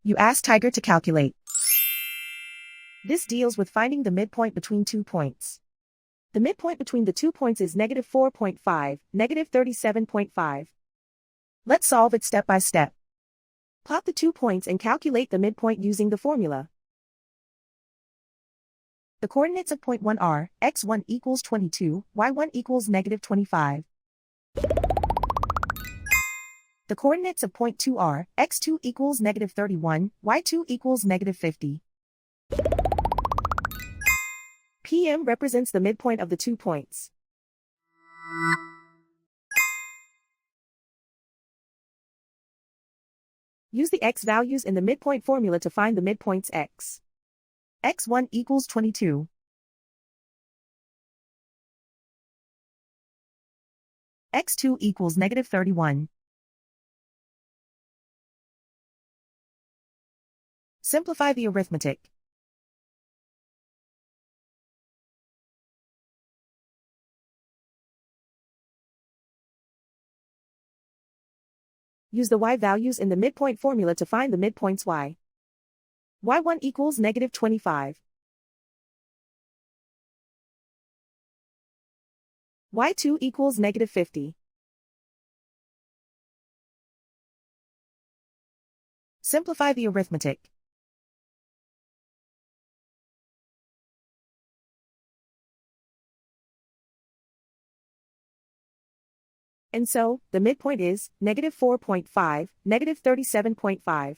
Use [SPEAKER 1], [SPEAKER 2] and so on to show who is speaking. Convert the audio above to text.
[SPEAKER 1] You ask Tiger to calculate. This deals with finding the midpoint between 2 points. The midpoint between the 2 points is -4.5, -37.5. Let's solve it step by step. Plot the 2 points and calculate the midpoint using the formula. The coordinates of point 1 are, x1 equals 22, y1 equals -25. The coordinates of point 2 are, x2 equals -31, y2 equals -50. PM represents the midpoint of the 2 points. Use the x values in the midpoint formula to find the midpoints x. x1 equals 22. x2 equals -31. Simplify the arithmetic. Use the y values in the midpoint formula to find the midpoints y. y1 equals -25. y2 equals -50. Simplify the arithmetic. And so, the midpoint is -4.5, -37.5.